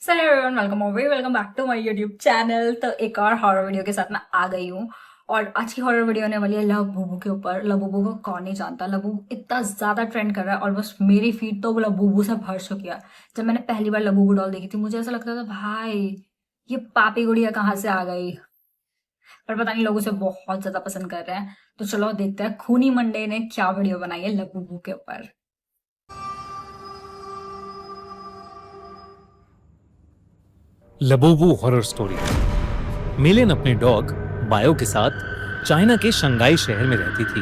Sir everyone welcome back to my YouTube channel. तो एक और हॉरर वीडियो के साथ मैं आ गई हूँ। और आज की हॉरर वीडियो होने वाली है लबूबू के ऊपर। लबूबू को कौन नहीं जानता, लबूबू इतना ज्यादा ट्रेंड कर रहा है और बस मेरी फीड तो लबूबू से भर चुकी है। जब मैंने पहली बार लबूबू डॉल देखी थी मुझे ऐसा लगता था भाई ये पापी गुड़िया कहाँ से आ गई, पर पता नहीं लोग उसे बहुत ज्यादा पसंद कर रहे हैं। तो चलो देखते हैं खूनी मंडे ने क्या वीडियो बनाई है लबूबू के ऊपर। Labubu horror story. मिलिन अपने डॉग बायो के साथ चाइना के शंघाई शहर में रहती थी।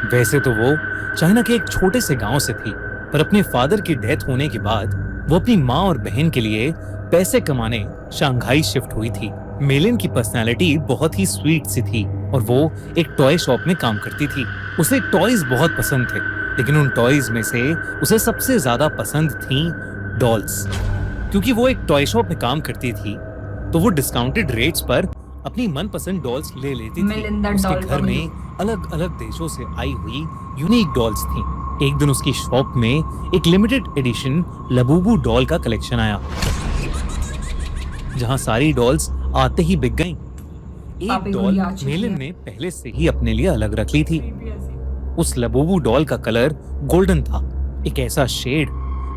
वैसे तो वो चाइना के एक छोटे से गांव से थी, पर अपने फादर की डेथ होने के बाद वो अपनी माँ और बहन के लिए पैसे कमाने शंघाई शिफ्ट हुई थी। मिलिन की पर्सनालिटी बहुत ही स्वीट सी थी और वो एक टॉय शॉप में काम करती थी। उसे टॉयज बहुत पसंद थे, लेकिन उन टॉयज में से उसे सबसे ज्यादा पसंद थी डॉल्स। क्योंकि वो एक टॉय शॉप में काम करती थी तो वो डिस्काउंटेड रेट्स पर अपनी मनपसंद डॉल्स ले लेती थी। उसके घर में अलग अलग देशों से आई हुई यूनिक डॉल्स थी। एक दिन उसकी शॉप में एक लिमिटेड एडिशन लबूबू डॉल का कलेक्शन आया, जहां सारी डॉल्स आते ही बिक गईं। एक डॉल मिलिन ने पहले से ही अपने लिए अलग रख ली थी। उस लबूबू डॉल का कलर गोल्डन था, एक ऐसा शेड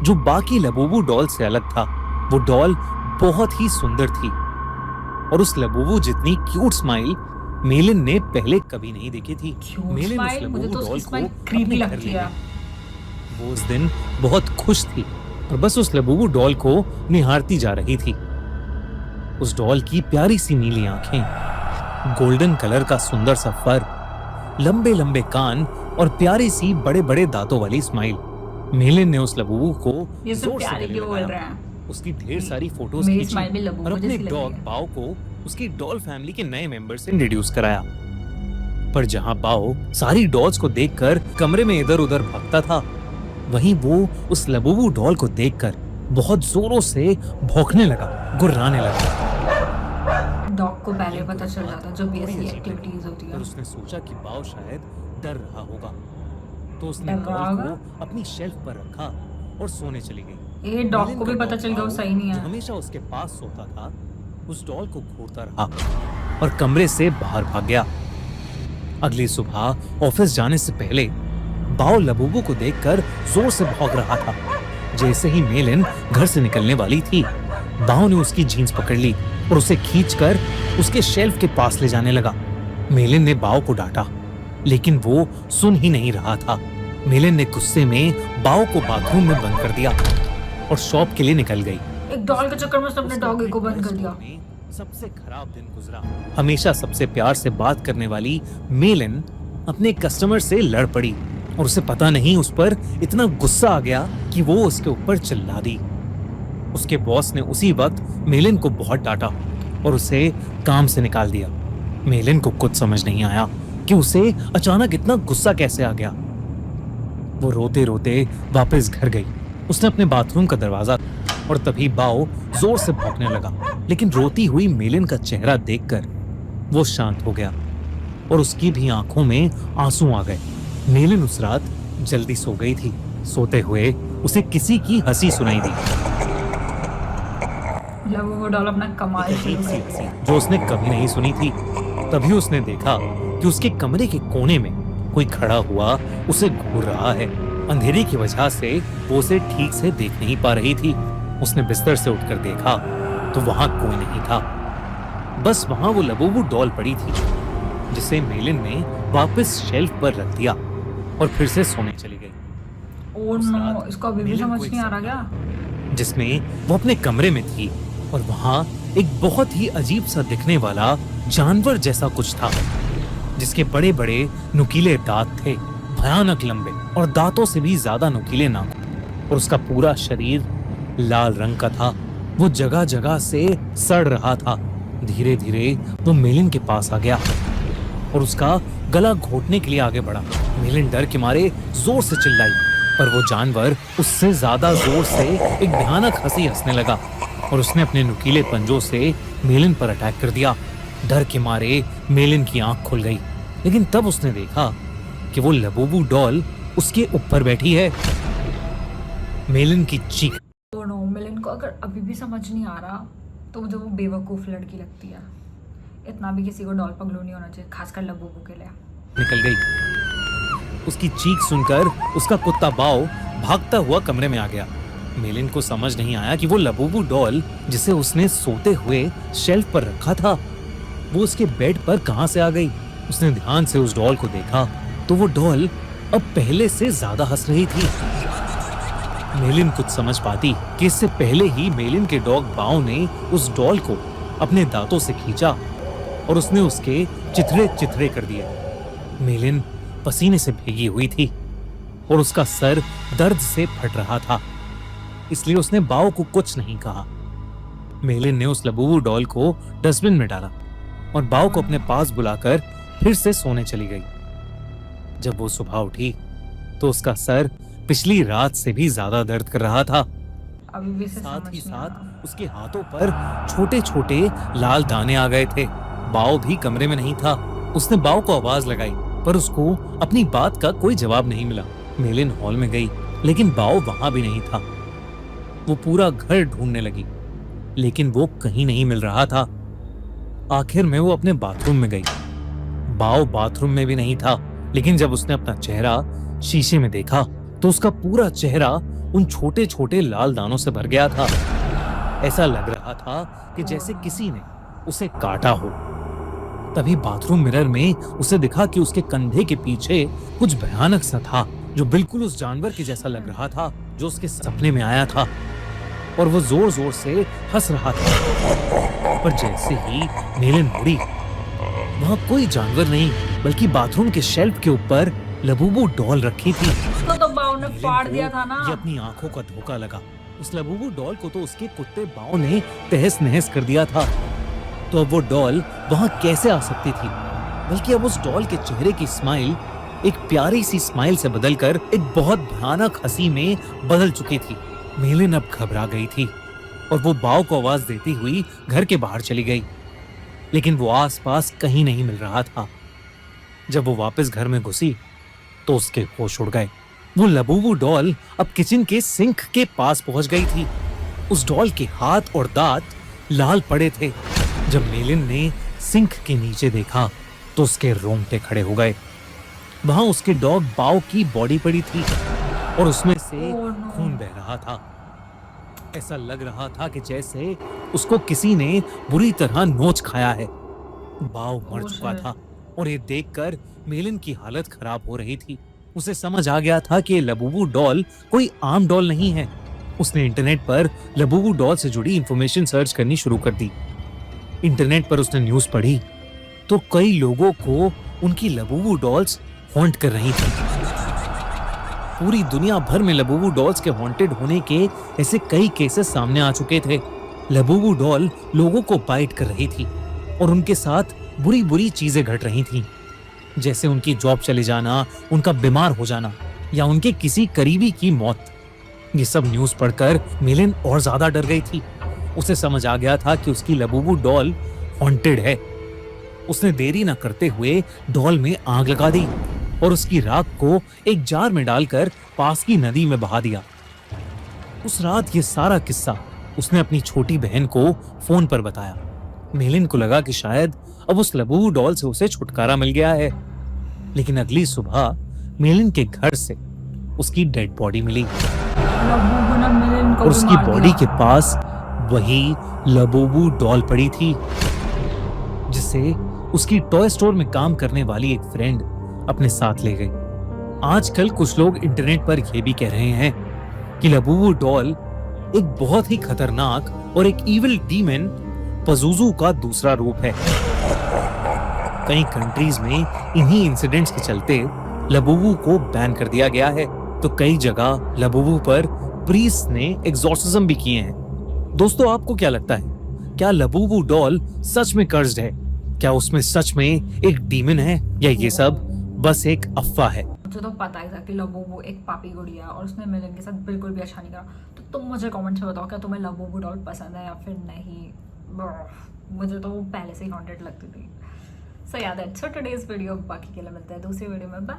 जो बाकी लबूबू डॉल से अलग था। वो डॉल बहुत ही सुंदर थी और उस लबूबू जितनी क्यूट स्माइल मिलिन ने पहले कभी नहीं देखी थी। मिलिन उस लबूबू डॉल को अपने घर ले गई। वो उस दिन बहुत खुश थी और बस उस लबूबू डॉल को निहारती जा रही थी। उस डॉल की प्यारी सी नीली आंखें, गोल्डन कलर का सुंदर सा फर, लंबे लंबे कान और प्यारी सी बड़े बड़े दांतों वाली स्माइल। मिलिन ने उस लबूबू को जोर से गले लगाया, उसकी ढेर सारी फोटोज खींची और अपने डॉग बाओ को उसकी डॉल फैमिली के नए मेंबर से इंट्रोड्यूस कराया। पर जहां बाओ सारी डॉल्स को देखकर कमरे में इधर उधर भागता था, वहीं वो उस लबूबू डॉल को देखकर बहुत जोरों से भौंकने लगा, गुर्राने लगा। डॉग को पहले पता चल जाता जब भी ऐसी एक्टिविटीज होती है। उसने सोचा कि बाओ शायद डर रहा होगा, तो उसने डॉल को अपनी शेल्फ पर रखा और सोने चली गई। ये डॉग को भी पता चल गया वो सही नहीं है। हमेशा उसके पास सोता था, उस डॉल को घूरता रहा और कमरे से बाहर भाग गया। अगली सुबह ऑफिस जाने से पहले बाओ लबूबू को देखकर जोर से भौंक रहा था। जैसे ही मिलिन घर से निकलने वाली थी, बाओ ने उसकी जीन्स पकड़ ली और उसे खींचकर उसके शेल्फ के पास ले जाने लगा। मिलिन ने बाओ को डांटा, लेकिन वो सुन ही नहीं रहा था। मिलिन ने गुस्से में बाओ को बाथरूम में बंद कर दिया और शॉप के लिए निकल गई। एक डॉल के चक्कर में उसने अपने डॉग को बंद कर दिया। सबसे खराब दिन गुजरा। हमेशा सबसे प्यार से बात करने वाली मिलिन अपने कस्टमर से लड़ पड़ी और उसे पता नहीं उस पर इतना गुस्सा आ गया कि वो उसके ऊपर चिल्ला दी। उसके बॉस ने उसी वक्त मिलिन को बहुत डांटा और उसे काम से निकाल दिया। मिलिन को कुछ समझ नहीं आया कि उसे अचानक इतना गुस्सा कैसे आ गया। वो रोते रोते वापस घर गई। उसने अपने बाथरूम का दरवाजा और तभी बाओ जोर से भौंकने लगा, लेकिन रोती हुई मिलिन का चेहरा देखकर वो शांत हो गया और उसकी भी आंखों में आंसू आ गए। मिलिन उस रात जल्दी सो गई थी। सोते हुए उसे किसी की हंसी सुनाई दी, वो डॉल अपना कमाल जो उसने कभी नहीं सुनी थी। तभी उसने देखा कि उसके कमरे के कोने में कोई खड़ा हुआ उसे घूर रहा है। अंधेरे की वजह से वो उसे ठीक से देख नहीं पा रही थी। उसने बिस्तर से उठकर देखा तो वहां कोई नहीं था, बस वहां वो लबूबू डॉल पड़ी थी, जिसे मिलिन ने वापस शेल्फ पर रख दिया और फिर से सोने चली गई। ओह नो, इसको अभी भी समझ नहीं आ रहा क्या? जिसमें वो अपने कमरे में थी और वहां एक बहुत ही अजीब सा दिखने वाला जानवर जैसा कुछ था, जिसके बड़े बड़े नुकीले दांत थे, भयानक लंबे और दांतों से भी ज्यादा नुकीले नाखून, और उसका पूरा शरीर लाल रंग का था। वो जगह जगह से सड़ रहा था। धीरे धीरे वो मिलिन के पास आ गया और उसका गला घोटने के लिए आगे बढ़ा। मिलिन डर के मारे जोर से चिल्लाई, पर वो जानवर उससे ज्यादा जोर से एक भयानक हंसी हंसने लगा और उसने अपने नुकीले पंजों से मिलिन पर अटैक कर दिया। डर के मारे मिलिन की आंख खुल गई, लेकिन तब उसने देखा कि वो लबूबू डॉल उसके ऊपर बैठी है। मिलिन की चीख ओह नो, मिलिन को अगर अभी भी समझ नहीं आ रहा तो मुझे वो बेवकूफ़ लड़की लगती है। इतना भी किसी को डॉल पगलू नहीं होना चाहिए, खासकर लबूबू के लिए। निकल गई। उसकी चीख सुनकर उसका कुत्ता बाव भागता हुआ कमरे में आ गया। मेलिन को समझ नहीं आया कि वो लबूबू डॉल जिसे उसने सोते हुए शेल्फ पर रखा था वो उसके बेड पर कहां से आ गई। उसने ध्यान से उस डॉल को देखा तो वो डॉल अब पहले से ज्यादा हंस रही थी। मेलिन कुछ समझ पाती कि इससे पहले ही मेलिन के डॉग बाव ने उस डॉल को अपने दांतों से खींचा और उसने उसके चिथड़े चिथड़े कर दिए। मेलिन पसीने से भीगी हुई थी और उसका सर दर्द से फट रहा था, इसलिए उसने बाव को कुछ नहीं कहा। मेलिन ने उस लबूबू डॉल को डस्टबिन में डाला और बाव को अपने पास बुलाकर फिर से सोने चली गई। जब वो सुबह उठी तो उसका सर पिछली रात से भी ज्यादा दर्द कर रहा था। अभी भी साथ ही साथ उसके हाथों पर छोटे छोटे लाल दाने आ गए थे। बाव भी कमरे में नहीं था। उसने बाव को आवाज लगाई पर उसको अपनी बात का कोई जवाब नहीं मिला। मेलिन हॉल में गई लेकिन बाव वहां भी नहीं था। वो पूरा घर ढूंढने लगी लेकिन वो कहीं नहीं मिल रहा था। आखिर में वो अपने बाथरूम में गई। बाव बाथरूम में भी नहीं था, लेकिन जब उसने अपना चेहरा शीशे में देखा तो उसका पूरा चेहरा उन छोटे छोटे लाल दानों से भर गया था। ऐसा लग रहा था कि जैसे किसी ने उसे काटा हो। तभी बाथरूम मिरर में उसे दिखा कि उसके कंधे के पीछे कुछ भयानक सा था जो बिल्कुल उस जानवर के जैसा लग रहा था जो उसके सपने में आया था, और वो जोर जोर से हंस रहा था। पर जैसे ही मेलिन मुड़ी वहां कोई जानवर नहीं बल्कि बाथरूम के शेल्फ के ऊपर लबूबू डॉल रखी थी। तो बाव ने फाड़ दिया था ना। ये अपनी आंखों का धोखा लगा। उस लबूबू डॉल को तो उसके कुत्ते बाव ने तहस नहस कर दिया था, तो अब वो डॉल वहां कैसे आ सकती थी? बल्कि अब उस डॉल के चेहरे की स्माइल एक प्यारी सी स्माइल से बदलकर एक बहुत भयानक हंसी में बदल चुकी थी। मेलिन अब घबरा गई थी और वो बाव को आवाज देती हुई घर के बाहर चली गई, लेकिन वो आसपास कहीं नहीं मिल रहा था। जब वो वापस घर में घुसी तो उसके होश उड़ गए। वो लबूबू डॉल अब किचन के सिंक के पास पहुंच गई थी। उस डॉल के हाथ और दांत लाल पड़े थे। जब मेलिन ने सिंक के नीचे देखा तो उसके रोंगटे खड़े हो गए। वहां उसके डॉग बाव की बॉडी पड़ी थी और उसमें से खून बह रहा था। ऐसा लग रहा था कि जैसे उसको किसी ने बुरी तरह नोच खाया है। बाव मर चुका था और ये देखकर मेलिन की हालत खराब हो रही थी। उसे समझ आ गया था कि लबूबू डॉल कोई आम डॉल नहीं है। उसने इंटरनेट पर लबूबू डॉल से जुड़ी इंफॉर्मेशन सर्च करनी शुरू कर दी। इंटरनेट पर उसने न्यूज़ पढ़ी तो कई लोगों को उनकी लबूबू डॉल्स हॉन्ट कर रही थी। पूरी दुनिया भर में लबूबू डॉल्स के हॉन्टेड होने के ऐसे कई केसेस सामने आ चुके थे। लबूबू डॉल लोगों को बाइट कर रही थी और उनके साथ बुरी बुरी चीजें घट रही थीं, जैसे उनकी जॉब चले जाना, उनका बीमार हो जाना या उनके किसी करीबी की मौत। ये सब न्यूज़ पढ़कर मेलिन और ज्यादा डर गई थी। उसे समझ आ गया था कि उसकी लबूबू डॉल हॉन्टेड है। उसने देरी न करते हुए डॉल में आग लगा दी और उसकी राख को एक जार में डालकर पास की नदी में बहा दिया। उस रात ये सारा किस्सा उसने अपनी छोटी बहन को फोन पर बताया। मेलिन को लगा कि शायद अब उस लबूबू डॉल से उसे छुटकारा मिल गया है, लेकिन अगली सुबह मेलिन के घर से उसकी डेड बॉडी मिली और उसकी बॉडी के पास वही लबूबू डॉल पड़ी थी, जिसे उसकी टॉय स्टोर में काम करने वाली एक फ्रेंड अपने साथ ले गई। आजकल कुछ लोग इंटरनेट पर यह भी कह रहे हैं कि लबूबू डॉल एक बहुत ही खतरनाक और एक इविल डीमन पज़ुज़ू का दूसरा रूप है। कई कंट्रीज में इन्हीं इंसिडेंट्स के चलते लबूबू को बैन कर दिया गया है, तो कई जगह लबूबू पर प्रीस्ट ने एग्जॉर्सिज्म भी किए हैं। दोस्तों, आपको क्या लगता है? क्या लबूबू डॉल सच में कर्स्ड है? क्या उसमें सच में एक डीमन है या ये सब बस एक अफवाह है? मुझे तो पता ही था कि लबूबू एक पापी गुड़िया और उसने मेलिन के साथ बिल्कुल भी अच्छा नहीं करा। तो तुम मुझे कमेंट में बताओ, क्या तुम्हें लबूबू डॉल पसंद है या फिर नहीं? मुझे तो वो पहले से ही हॉन्टेड लगती थी। सो याद है। सो टुडेज वीडियो, बाकी के लिए मिलते हैं दूसरी वीडियो में। बाय।